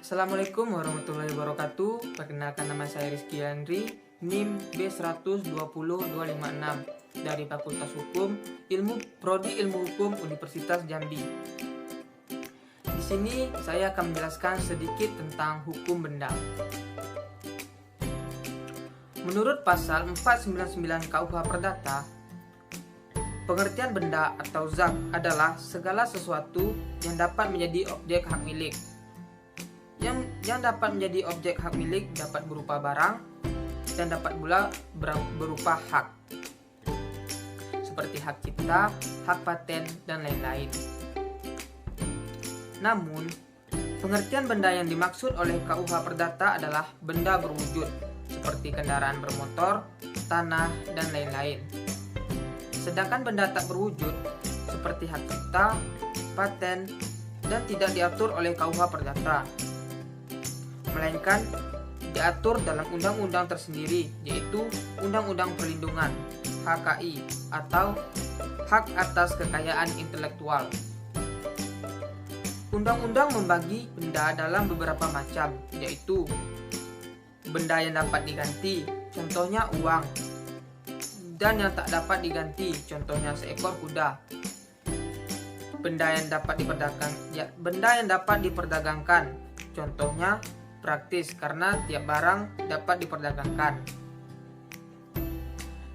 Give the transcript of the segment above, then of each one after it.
Assalamualaikum warahmatullahi wabarakatuh. Perkenalkan, nama saya Rizky Andri, NIM B100-20256 dari Fakultas Hukum, Prodi Ilmu Hukum Universitas Jambi. Di sini saya akan menjelaskan sedikit tentang hukum benda. Menurut pasal 499 KUH Perdata, pengertian benda atau zat adalah segala sesuatu yang dapat menjadi objek hak milik. Yang dapat menjadi objek hak milik dapat berupa barang dan dapat pula berupa hak, seperti hak cipta, hak paten, dan lain-lain. Namun, pengertian benda yang dimaksud oleh KUH Perdata adalah benda berwujud, seperti kendaraan bermotor, tanah, dan lain-lain. Sedangkan benda tak berwujud, seperti hak cipta, paten, dan tidak diatur oleh KUH Perdata, melainkan diatur dalam undang-undang tersendiri, yaitu Undang-Undang Perlindungan HKI atau Hak Atas Kekayaan Intelektual. Undang-undang membagi benda dalam beberapa macam, yaitu benda yang dapat diganti, contohnya uang, dan yang tak dapat diganti, contohnya seekor kuda. Benda yang dapat diperdagangkan, contohnya praktis karena tiap barang dapat diperdagangkan.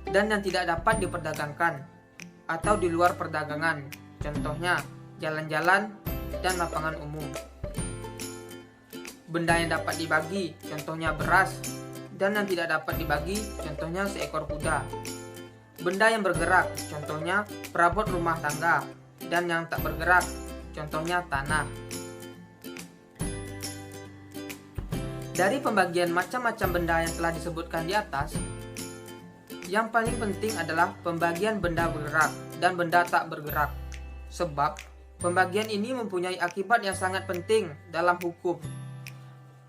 Dan yang tidak dapat diperdagangkan atau di luar perdagangan, contohnya jalan-jalan dan lapangan umum. Benda yang dapat dibagi, contohnya beras, dan yang tidak dapat dibagi, contohnya seekor kuda. Benda yang bergerak, contohnya perabot rumah tangga, dan yang tak bergerak, contohnya tanah. Dari pembagian macam-macam benda yang telah disebutkan di atas, yang paling penting adalah pembagian benda bergerak dan benda tak bergerak. Sebab pembagian ini mempunyai akibat yang sangat penting dalam hukum.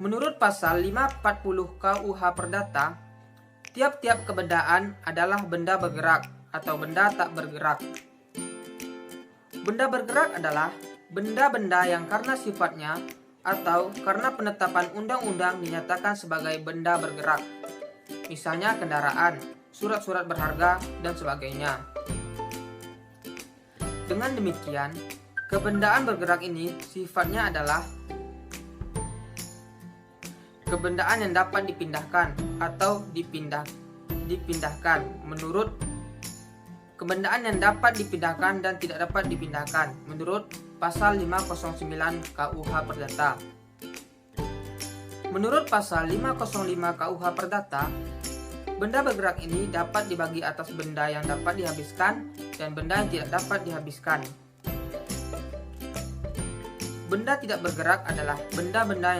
Menurut pasal 540 KUH Perdata, tiap-tiap kebendaan adalah benda bergerak atau benda tak bergerak. Benda bergerak adalah benda-benda yang karena sifatnya atau karena penetapan undang-undang dinyatakan sebagai benda bergerak, misalnya kendaraan, surat-surat berharga, dan sebagainya. Dengan demikian, kebendaan bergerak ini sifatnya adalah kebendaan yang dapat dipindahkan atau dipindahkan menurut kebendaan yang dapat dipindahkan dan tidak dapat dipindahkan menurut pasal 509 KUH Perdata. Menurut pasal 505 KUH Perdata, benda bergerak ini dapat dibagi atas benda yang dapat dihabiskan dan benda yang tidak dapat dihabiskan. Benda tidak bergerak adalah benda-benda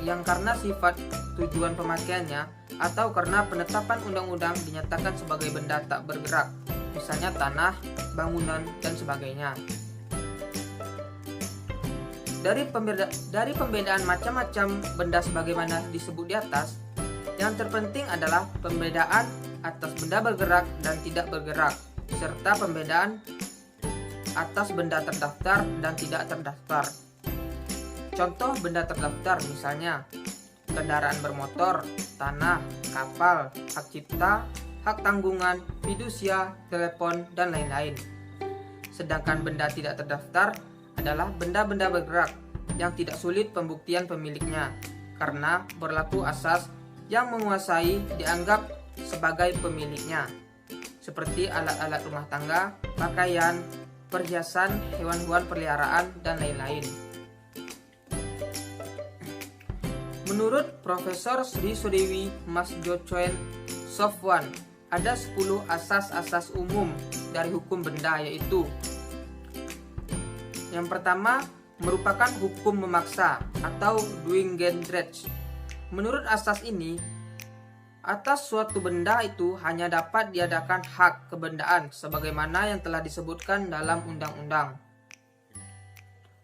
yang karena sifat tujuan pemakaiannya atau karena penetapan undang-undang dinyatakan sebagai benda tak bergerak, misalnya tanah, bangunan, dan sebagainya. Dari pembedaan macam-macam benda sebagaimana disebut di atas, yang terpenting adalah pembedaan atas benda bergerak dan tidak bergerak, serta pembedaan atas benda terdaftar dan tidak terdaftar. Contoh benda terdaftar misalnya kendaraan bermotor, tanah, kapal, hak cipta, hak tanggungan, fidusia, telepon, dan lain-lain. Sedangkan benda tidak terdaftar adalah benda-benda bergerak yang tidak sulit pembuktian pemiliknya karena berlaku asas yang menguasai dianggap sebagai pemiliknya, seperti alat-alat rumah tangga, pakaian, perhiasan, hewan-hewan peliharaan, dan lain-lain. Menurut Profesor Sri Sudewi Mas Jocoen Sofwan, ada 10 asas-asas umum dari hukum benda, yaitu yang pertama merupakan hukum memaksa atau Dwingendrecht. Menurut asas ini, atas suatu benda itu hanya dapat diadakan hak kebendaan sebagaimana yang telah disebutkan dalam undang-undang.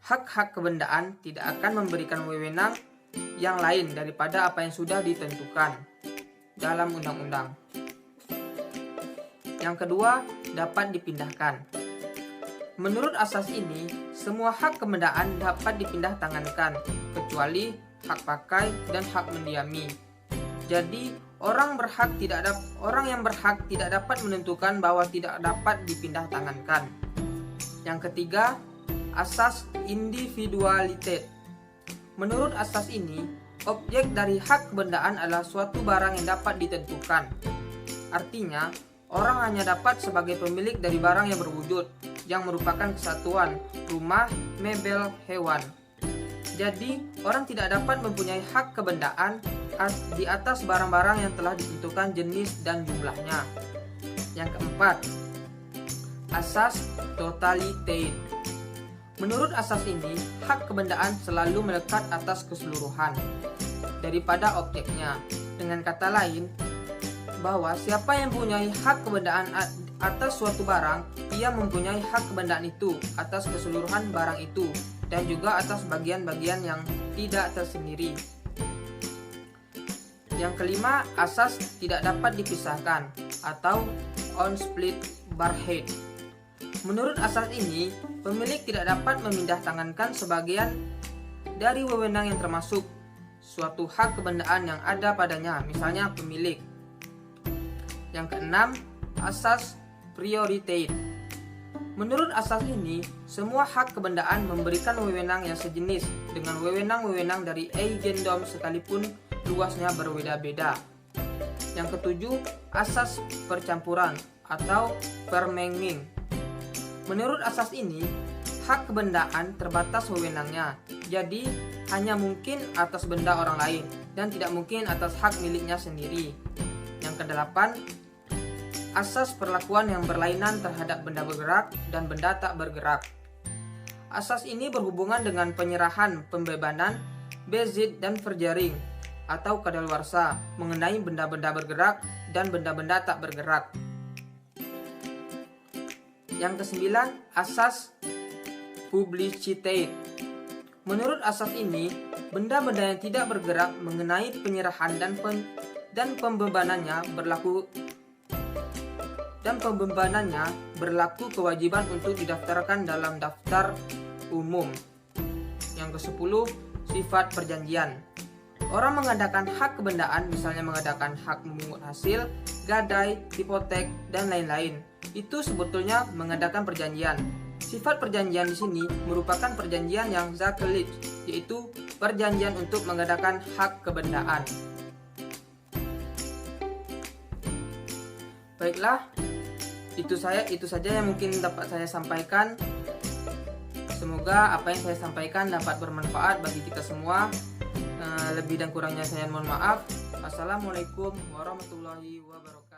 Hak-hak kebendaan tidak akan memberikan wewenang yang lain daripada apa yang sudah ditentukan dalam undang-undang. Yang kedua, dapat dipindahkan. Menurut asas ini, semua hak kebendaan dapat dipindah tangankan, kecuali hak pakai dan hak mendiami. Jadi, orang yang berhak tidak dapat menentukan bahwa tidak dapat dipindah tangankan. Yang ketiga, asas individualitas. Menurut asas ini, objek dari hak kebendaan adalah suatu barang yang dapat ditentukan. Artinya, orang hanya dapat sebagai pemilik dari barang yang berwujud, yang merupakan kesatuan, rumah, mebel, hewan. Jadi, orang tidak dapat mempunyai hak kebendaan di atas barang-barang yang telah ditentukan jenis dan jumlahnya. Yang keempat, asas totalitas. Menurut asas ini, hak kebendaan selalu melekat atas keseluruhan daripada objeknya. Dengan kata lain, bahwa siapa yang mempunyai hak kebendaan atas suatu barang, ia mempunyai hak kebendaan itu atas keseluruhan barang itu, dan juga atas bagian-bagian yang tidak tersendiri. Yang kelima, asas tidak dapat dipisahkan atau on-split barhead. Menurut asas ini, pemilik tidak dapat memindah tangankan sebagian dari wewenang yang termasuk suatu hak kebendaan yang ada padanya, misalnya pemilik. Yang keenam, asas prioritas. Menurut asas ini, semua hak kebendaan memberikan wewenang yang sejenis dengan wewenang-wewenang dari eigendom sekalipun luasnya berbeda-beda. Yang ketujuh, asas percampuran atau vermenging. Menurut asas ini, hak kebendaan terbatas wewenangnya, jadi hanya mungkin atas benda orang lain dan tidak mungkin atas hak miliknya sendiri. Yang kedelapan, asas perlakuan yang berlainan terhadap benda bergerak dan benda tak bergerak. Asas ini berhubungan dengan penyerahan, pembebanan, bezit, dan verjaring atau kadaluarsa mengenai benda-benda bergerak dan benda-benda tak bergerak. Yang kesembilan, asas publicitas. Menurut asas ini, benda-benda yang tidak bergerak mengenai penyerahan dan pembebanannya berlaku kewajiban untuk didaftarkan dalam daftar umum. Yang ke-10, sifat perjanjian. Orang mengadakan hak kebendaan, misalnya mengadakan hak memungut hasil, gadai, hipotek, dan lain-lain. Itu sebetulnya mengadakan perjanjian. Sifat perjanjian di sini merupakan perjanjian yang zakelijk, yaitu perjanjian untuk mengadakan hak kebendaan. Baiklah, itu saja yang mungkin dapat saya sampaikan. Semoga apa yang saya sampaikan dapat bermanfaat bagi kita semua. Lebih dan kurangnya saya mohon maaf. Assalamualaikum warahmatullahi wabarakatuh.